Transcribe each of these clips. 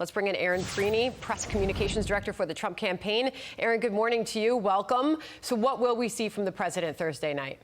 Let's bring in Erin, Press Communications Director for the Trump campaign. Erin, good morning to you. Welcome. So what will we see from the president Thursday night?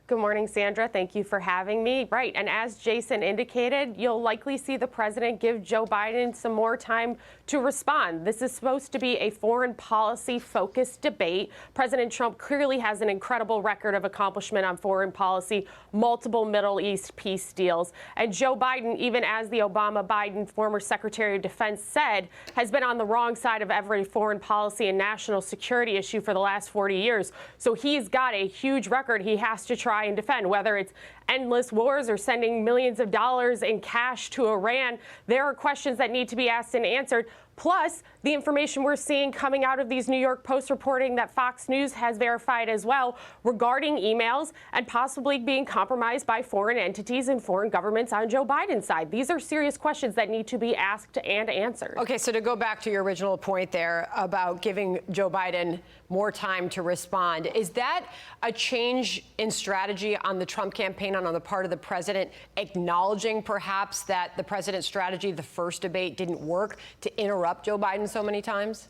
Good morning, Sandra. Thank you for having me. Right, and as Jason indicated, you'll likely see the president give Joe Biden some more time to respond. This is supposed to be a foreign policy-focused debate. President Trump clearly has an incredible record of accomplishment on foreign policy, multiple Middle East peace deals. And Joe Biden, even as the Obama-Biden former Secretary of Defense said, has been on the wrong side of every foreign policy and national security issue for the last 40 years. So he's got a huge record he has to try and defend, whether it's endless wars or sending millions of dollars in cash to Iran. There are questions that need to be asked and answered. Plus, the information we're seeing coming out of these New York Post reporting that Fox News has verified as well regarding emails and possibly being compromised by foreign entities and foreign governments on Joe Biden's side. These are serious questions that need to be asked and answered. Okay, so to go back to your original point there about giving Joe Biden more time to respond, is that a change in strategy on the Trump campaign and on the part of the president, acknowledging perhaps that the president's strategy, the first debate, didn't work to interrupt Joe Biden so many times?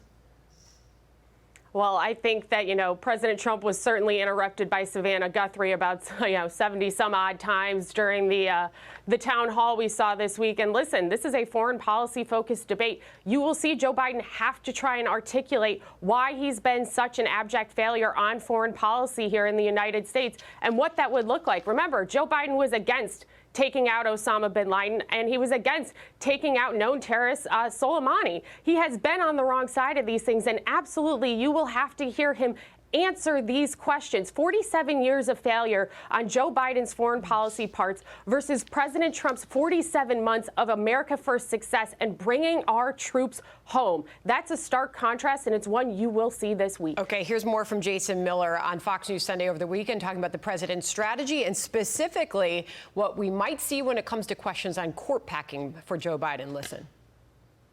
Well, I think that, President Trump was certainly interrupted by Savannah Guthrie about, 70 some odd times during the town hall we saw this week. And listen, this is a foreign policy focused debate. You will see Joe Biden have to try and articulate why he's been such an abject failure on foreign policy here in the United States and what that would look like. Remember, Joe Biden was against taking out Osama bin Laden, and he was against taking out known terrorist Soleimani. He has been on the wrong side of these things, and absolutely you will have to hear him answer these questions. 47 years of failure on Joe Biden's foreign policy parts versus President Trump's 47 months of America First success and bringing our troops home. That's a stark contrast, and it's one you will see this week. Okay, here's more from Jason Miller on Fox News Sunday over the weekend, talking about the president's strategy and specifically what we might see when it comes to questions on court packing for Joe Biden. Listen.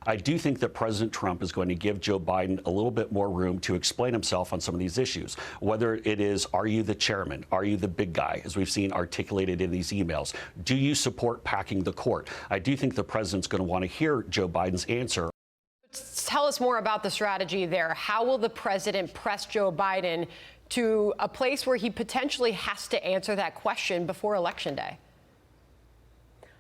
I do think that President Trump is going to give Joe Biden a little bit more room to explain himself on some of these issues, whether it is, are you the chairman? Are you the big guy, as we've seen articulated in these emails? Do you support packing the court? I do think the president's going to want to hear Joe Biden's answer. Tell us more about the strategy there. How will the president press Joe Biden to a place where he potentially has to answer that question before Election Day?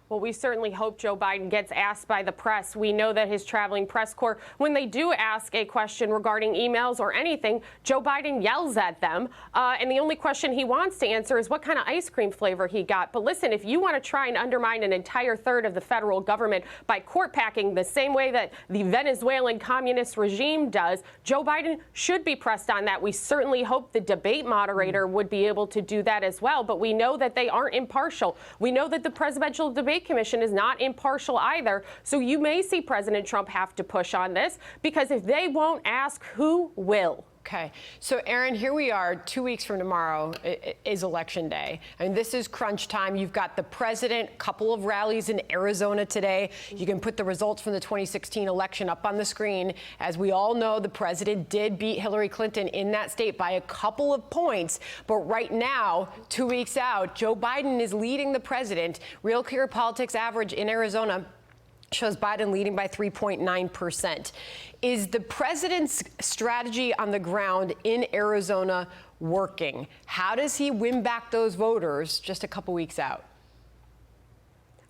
Well, we certainly hope Joe Biden gets asked by the press. We know that his traveling press corps, when they do ask a question regarding emails or anything, Joe Biden yells at them. And the only question he wants to answer is what kind of ice cream flavor he got. But listen, if you want to try and undermine an entire third of the federal government by court packing the same way that the Venezuelan communist regime does, Joe Biden should be pressed on that. We certainly hope the debate moderator would be able to do that as well. But we know that they aren't impartial. We know that the Presidential Debate Commission is not impartial either. So you may see President Trump have to push on this, because if they won't ask, who will? Okay. So, Erin, here we are. 2 weeks from tomorrow is Election Day. I mean, this is crunch time. You've got the president, a couple of rallies in Arizona today. You can put the results from the 2016 election up on the screen. As we all know, the president did beat Hillary Clinton in that state by a couple of points. But right now, 2 weeks out, Joe Biden is leading the president. Real Clear Politics average in Arizona shows Biden leading by 3.9%. Is the president's strategy on the ground in Arizona working? How does he win back those voters just a couple weeks out?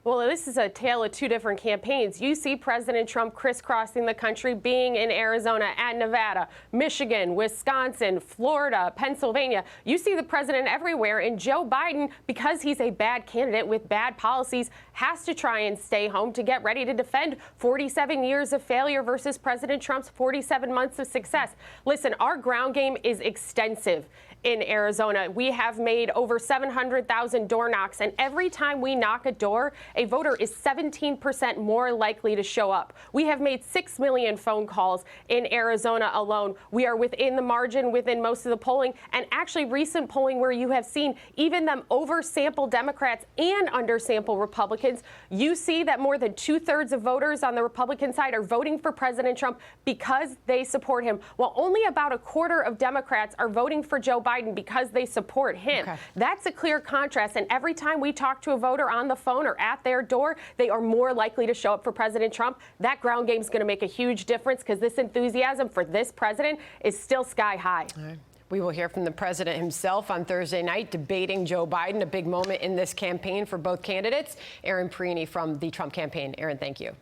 Well, this is a tale of two different campaigns. You see President Trump crisscrossing the country, being in Arizona and Nevada, Michigan, Wisconsin, Florida, Pennsylvania. You see the president everywhere. And Joe Biden, because he's a bad candidate with bad policies, has to try and stay home to get ready to defend 47 years of failure versus President Trump's 47 months of success. Listen, our ground game is extensive in Arizona. We have made over 700,000 door knocks, and every time we knock a door, a voter is 17% more likely to show up. We have made 6 million phone calls in Arizona alone. We are within the margin within most of the polling, and actually recent polling where you have seen even them oversample Democrats and undersample Republicans, you see that more than 2/3 of voters on the Republican side are voting for President Trump because they support him, while only about a quarter of Democrats are voting for Joe Biden Biden because they support him. Okay. That's a clear contrast. And every time we talk to a voter on the phone or at their door, they are more likely to show up for President Trump. That ground game is going to make a huge difference because this enthusiasm for this president is still sky high. All right. We will hear from the president himself on Thursday night debating Joe Biden, a big moment in this campaign for both candidates. Erin Perrine from the Trump campaign. Erin, thank you.